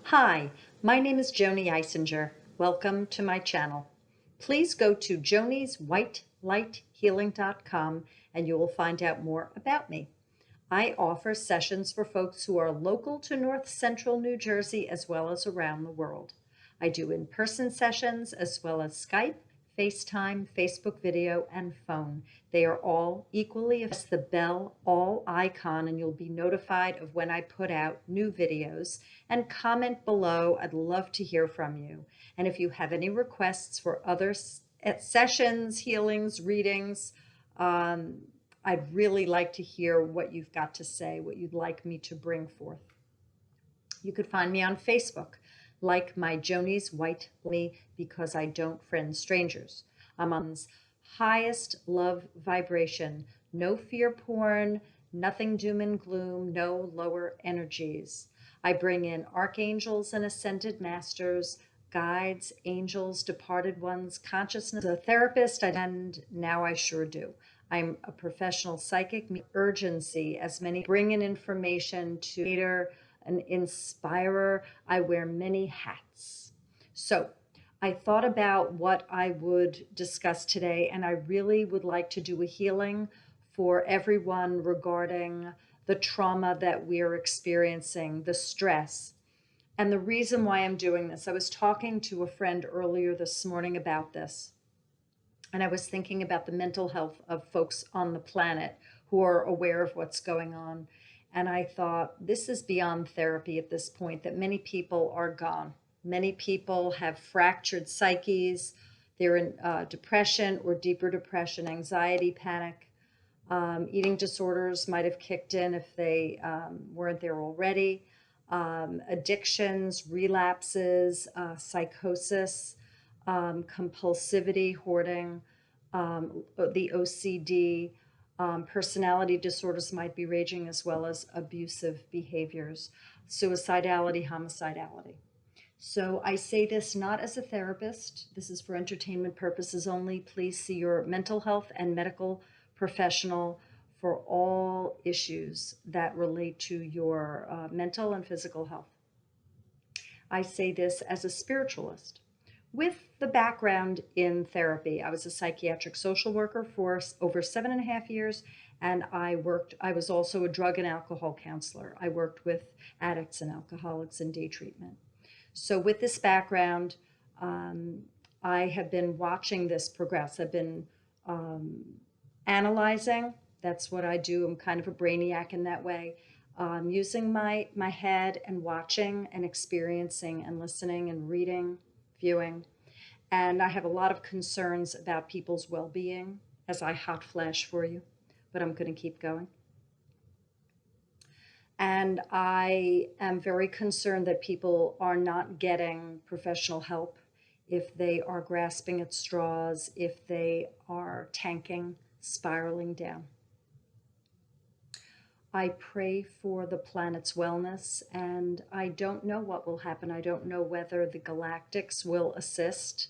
Hi, my name is Joanie''s. Welcome to my channel. Please go to jonieswhitelighthealing.com and you will find out more about me. I offer sessions for folks who are local to North Central New Jersey as well as around the world. I do in-person sessions as well as Skype, FaceTime, Facebook video, and phone. They are all equally. Press the bell all icon and you'll be notified of when I put out new videos. And comment below. I'd love to hear from you. And if you have any requests for other sessions, healings, readings, I'd really like to hear what you've got to say, what you'd like me to bring forth. You could find me on Facebook. Like my Joanie'S White Me because I don't friend strangers. I'm on highest love vibration, no fear porn, nothing doom and gloom, no lower energies. I bring in archangels and ascended masters, guides, angels, departed ones, consciousness, a therapist, and now I sure do. I'm a professional psychic, urgency, as many bring in information to cater, an inspirer. I wear many hats. So I thought about what I would discuss today, and I really would like to do a healing for everyone regarding the trauma that we're experiencing, the stress. And the reason why I'm doing this, I was talking to a friend earlier this morning about this, and I was thinking about the mental health of folks on the planet who are aware of what's going on. And I thought, this is beyond therapy at this point, that many people are gone. Many people have fractured psyches. They're in depression or deeper depression, anxiety, panic. Eating disorders might have kicked in if they weren't there already. Addictions, relapses, psychosis, compulsivity, hoarding, the OCD, personality disorders might be raging, as well as abusive behaviors, suicidality, homicidality. So I say this not as a therapist. This is for entertainment purposes only. Please see your mental health and medical professional for all issues that relate to your mental and physical health. I say this as a spiritualist with the background in therapy. I was a psychiatric social worker for over 7.5 years, and I was also a drug and alcohol counselor. I worked with addicts and alcoholics in day treatment. So with this background, I have been watching this progress. I've been analyzing. That's what I do. I'm kind of a brainiac in that way. Using my head and watching and experiencing and listening and reading, viewing. And I have a lot of concerns about people's well-being as I hot flash for you, but I'm going to keep going. And I am very concerned that people are not getting professional help, if they are grasping at straws, if they are tanking, spiraling down. I pray for the planet's wellness, and I don't know what will happen. I don't know whether the galactics will assist,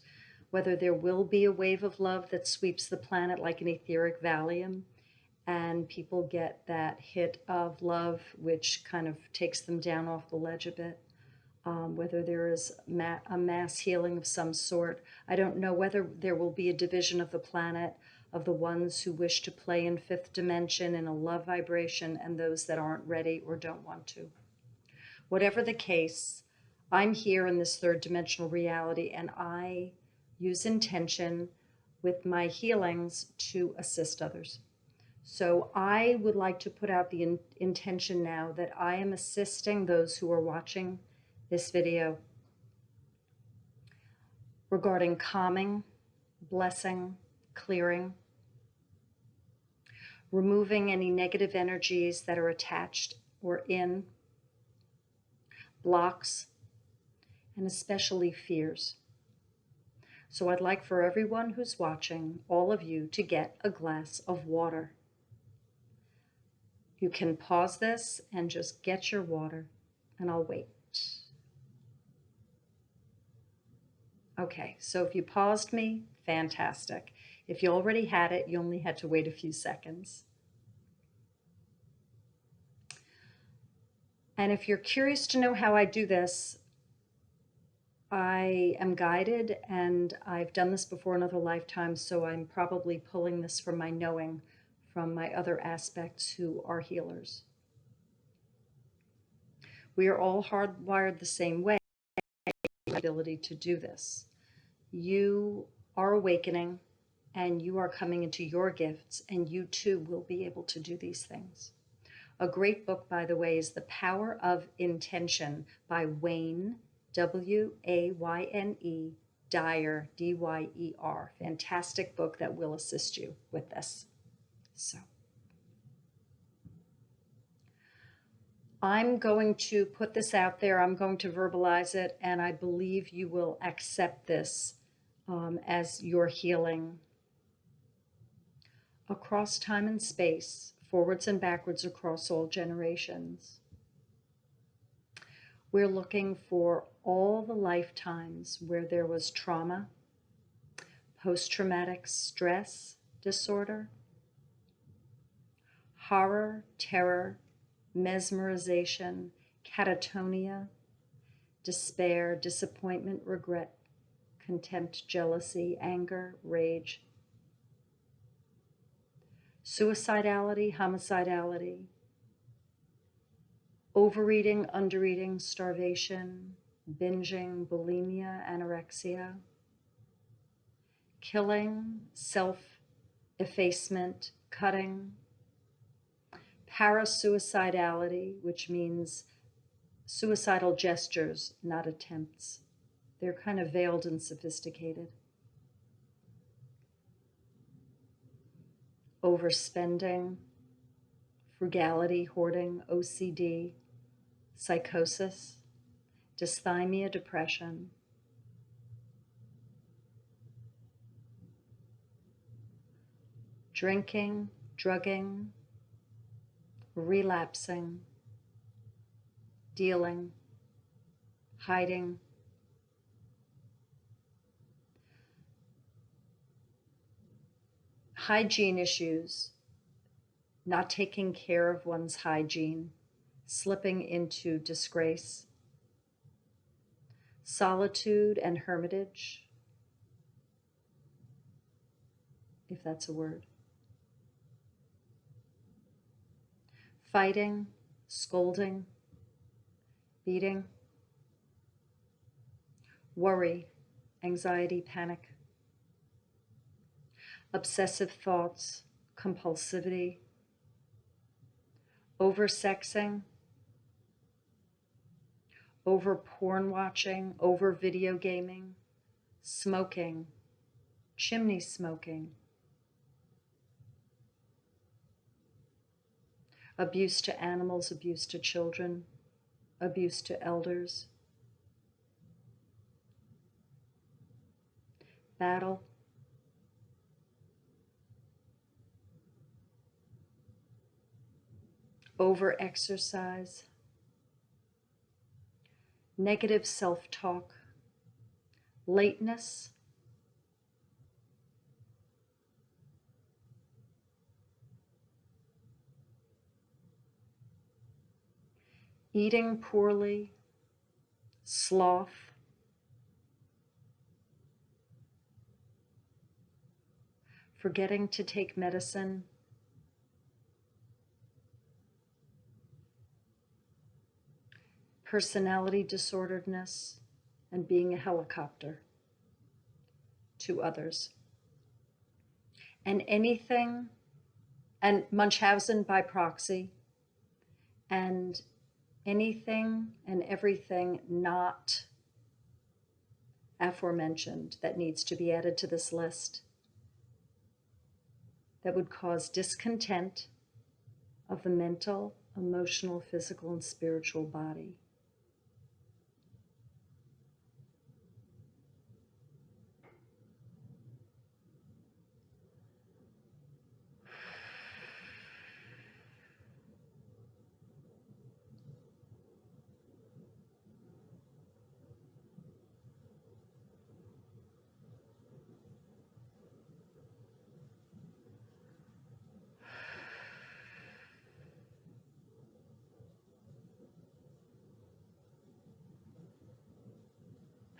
whether there will be a wave of love that sweeps the planet like an etheric Valium, and people get that hit of love, which kind of takes them down off the ledge a bit. Whether there is a mass healing of some sort. I don't know whether there will be a division of the planet, of the ones who wish to play in fifth dimension in a love vibration and those that aren't ready or don't want to. Whatever the case, I'm here in this third dimensional reality, and I use intention with my healings to assist others. So I would like to put out the intention now that I am assisting those who are watching this video regarding calming, blessing, clearing, removing any negative energies that are attached or in, blocks, and especially fears. So I'd like for everyone who's watching, all of you, to get a glass of water. You can pause this and just get your water, and I'll wait. Okay, so if you paused me, fantastic. If you already had it, you only had to wait a few seconds. And if you're curious to know how I do this, I am guided, and I've done this before in other lifetimes, so I'm probably pulling this from my knowing from my other aspects who are healers. We are all hardwired the same way, the ability to do this. You are awakening, and you are coming into your gifts, and you too will be able to do these things. A great book, by the way, is The Power of Intention by Wayne, Wayne Dyer, Dyer. Fantastic book that will assist you with this. So I'm going to put this out there. I'm going to verbalize it, and I believe you will accept this as your healing across time and space, forwards and backwards across all generations. We're looking for all the lifetimes where there was trauma, post-traumatic stress disorder, horror, terror, mesmerization, catatonia, despair, disappointment, regret, contempt, jealousy, anger, rage, suicidality, homicidality, overeating, undereating, starvation, binging, bulimia, anorexia, killing, self-effacement, cutting, parasuicidality, which means suicidal gestures, not attempts. They're kind of veiled and sophisticated. Overspending, frugality, hoarding, OCD, psychosis, dysthymia, depression, drinking, drugging, relapsing, dealing, hiding, hygiene issues, not taking care of one's hygiene, slipping into disgrace, solitude and hermitage, if that's a word, fighting, scolding, beating, worry, anxiety, panic, obsessive thoughts, compulsivity, over-sexing, over porn watching, over video gaming, smoking, chimney smoking, abuse to animals, abuse to children, abuse to elders, battle, over-exercise, negative self-talk, lateness, eating poorly, sloth, forgetting to take medicine, personality disorderedness, and being a helicopter to others. And anything, and Munchausen by proxy, and anything and everything not aforementioned that needs to be added to this list that would cause discontent of the mental, emotional, physical, and spiritual body.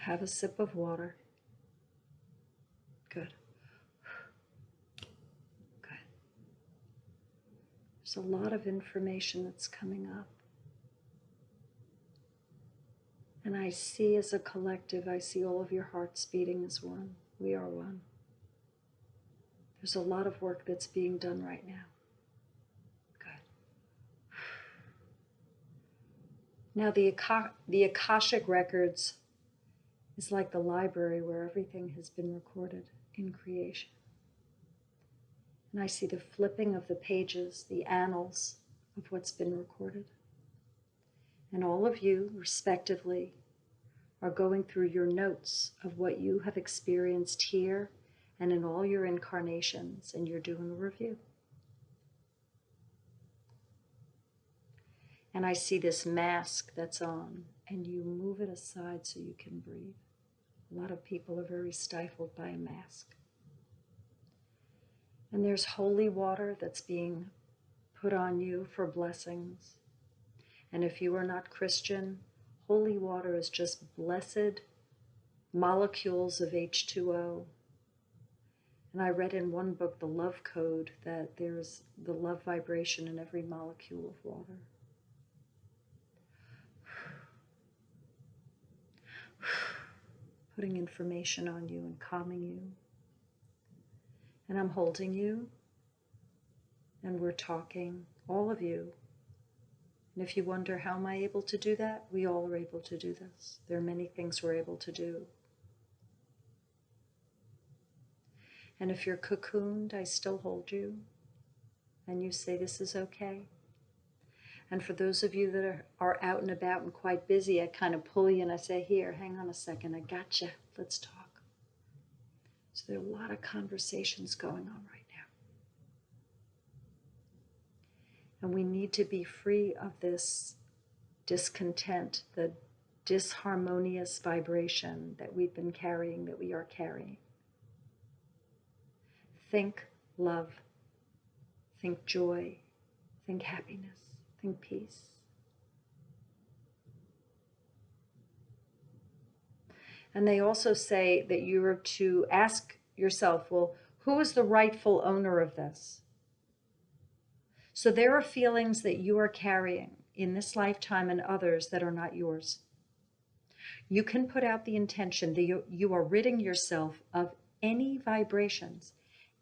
Have a sip of water. Good. Good. There's a lot of information that's coming up. And I see as a collective, I see all of your hearts beating as one. We are one. There's a lot of work that's being done right now. Good. Now the Akashic Records is like the library where everything has been recorded in creation. And I see the flipping of the pages, the annals of what's been recorded. And all of you, respectively, are going through your notes of what you have experienced here and in all your incarnations, and you're doing a review. And I see this mask that's on, and you move it aside so you can breathe. A lot of people are very stifled by a mask. And there's holy water that's being put on you for blessings. And if you are not Christian, holy water is just blessed molecules of H2O. And I read in one book, The Love Code, that there's the love vibration in every molecule of water. Putting information on you and calming you. And I'm holding you, and we're talking, all of you. And if you wonder, how am I able to do that? We all are able to do this. There are many things we're able to do. And if you're cocooned, I still hold you, and you say this is okay. And for those of you that are out and about and quite busy, I kind of pull you and I say, here, hang on a second, I got you, let's talk. So there are a lot of conversations going on right now. And we need to be free of this discontent, the disharmonious vibration that we've been carrying, that we are carrying. Think love, think joy, think happiness, think peace. And they also say that you are to ask yourself, well, who is the rightful owner of this? So there are feelings that you are carrying in this lifetime and others that are not yours. You can put out the intention that you are ridding yourself of any vibrations,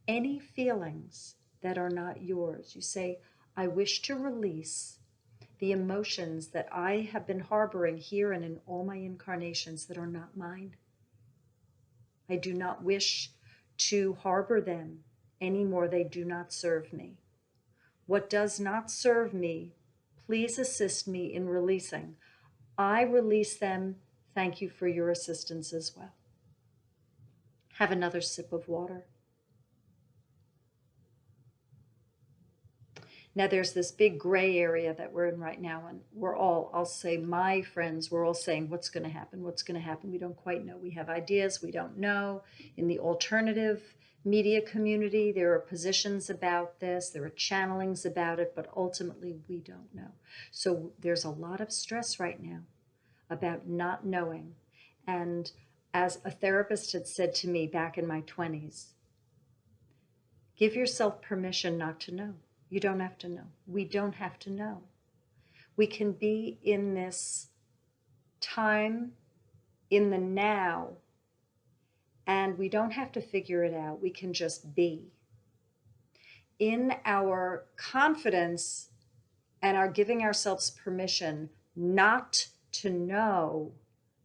any feelings that are not yours. You say, I wish to release the emotions that I have been harboring here and in all my incarnations that are not mine. I do not wish to harbor them anymore. They do not serve me. What does not serve me, please assist me in releasing. I release them. Thank you for your assistance as well. Have another sip of water. Now there's this big gray area that we're in right now, and we're all, I'll say my friends, we're all saying, what's going to happen? What's going to happen? We don't quite know. We have ideas, we don't know. In the alternative media community, there are positions about this, there are channelings about it, but ultimately we don't know. So there's a lot of stress right now about not knowing. And as a therapist had said to me back in my 20s, give yourself permission not to know. You don't have to know. We don't have to know. We can be in this time, in the now, and we don't have to figure it out. We can just be. In our confidence and our giving ourselves permission not to know,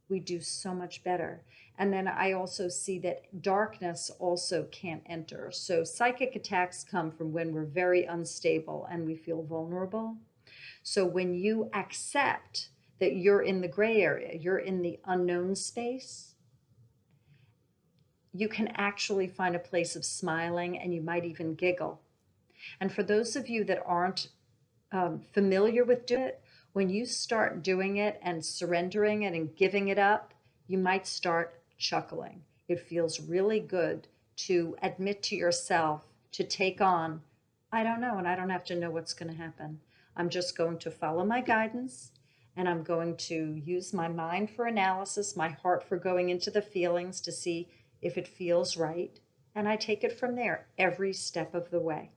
we do so much better. And then I also see that darkness also can't enter. So psychic attacks come from when we're very unstable and we feel vulnerable. So when you accept that you're in the gray area, you're in the unknown space, you can actually find a place of smiling, and you might even giggle. And for those of you that aren't familiar with doing it, when you start doing it and surrendering it and giving it up, you might start chuckling. It feels really good to admit to yourself, to take on, I don't know, and I don't have to know what's going to happen. I'm just going to follow my guidance, And I'm going to use my mind for analysis, my heart for going into the feelings to see if it feels right. And I take it from there every step of the way.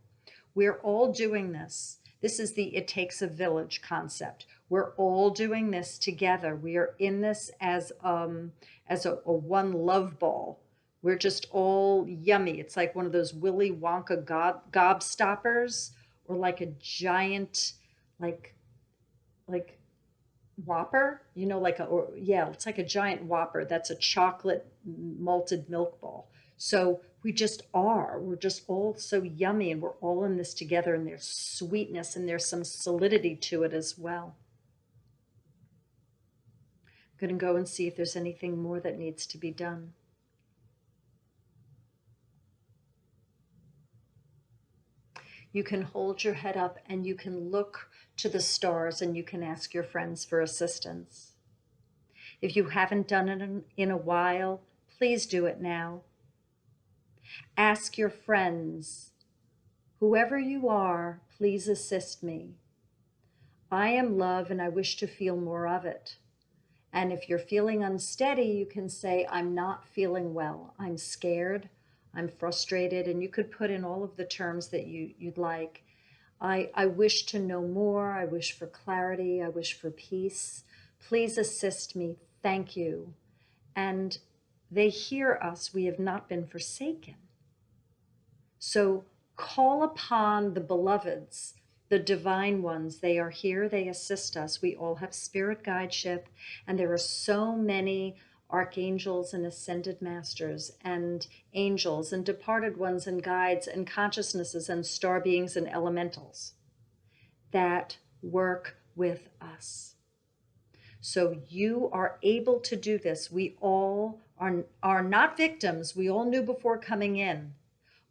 We're all doing this. This is the it takes a village concept. We're all doing this together. We are in this as a one love ball. We're just all yummy. It's like one of those Willy Wonka gobstoppers, or like a giant, like Whopper, it's like a giant Whopper. That's a chocolate malted milk ball. So we're just all so yummy, and we're all in this together, and there's sweetness and there's some solidity to it as well. I'm going to go and see if there's anything more that needs to be done. You can hold your head up and you can look to the stars and you can ask your friends for assistance. If you haven't done it in a while, please do it now. Ask your friends, whoever you are, please assist me. I am love and I wish to feel more of it. And if you're feeling unsteady, you can say, I'm not feeling well. I'm scared. I'm frustrated. And you could put in all of the terms that you'd like. I wish to know more. I wish for clarity. I wish for peace. Please assist me. Thank you. And they hear us. We have not been forsaken. So call upon the beloveds, the divine ones. They are here. They assist us. We all have spirit guideship. And there are so many archangels and ascended masters and angels and departed ones and guides and consciousnesses and star beings and elementals that work with us. So you are able to do this. We all are not victims. We all knew before coming in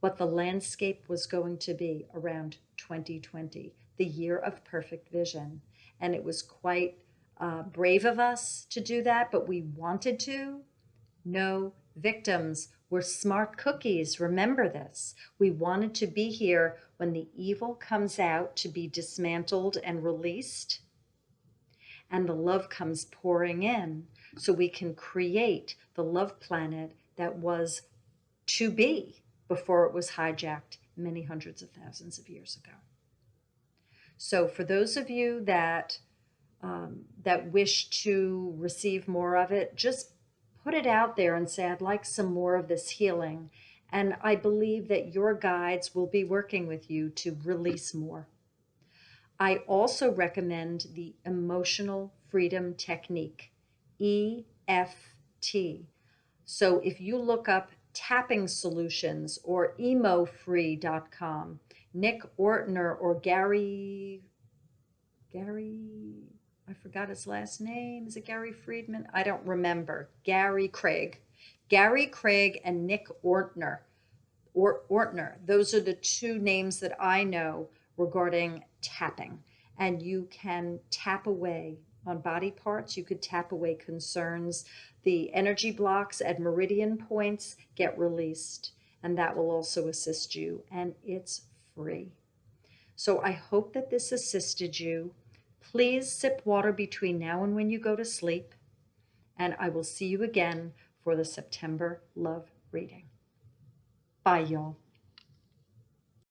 what the landscape was going to be around 2020, the year of perfect vision. And it was quite brave of us to do that, but we wanted to. No victims. We're smart cookies. Remember this. We wanted to be here when the evil comes out to be dismantled and released, and the love comes pouring in, so we can create the love planet that was to be before it was hijacked many hundreds of thousands of years ago. So for those of you that wish to receive more of it, just put it out there and say, I'd like some more of this healing. And I believe that your guides will be working with you to release more. I also recommend the Emotional Freedom Technique, EFT. So if you look up tapping solutions or emofree.com, Nick Ortner or Gary, I forgot his last name. Is it Gary Friedman? I don't remember. Gary Craig and Nick Ortner. Those are the two names that I know regarding tapping. And you can tap away on body parts. You could tap away concerns. The energy blocks at meridian points get released, and that will also assist you, and it's free. So I hope that this assisted you. Please sip water between now and when you go to sleep, and I will see you again for the September love reading. Bye, y'all.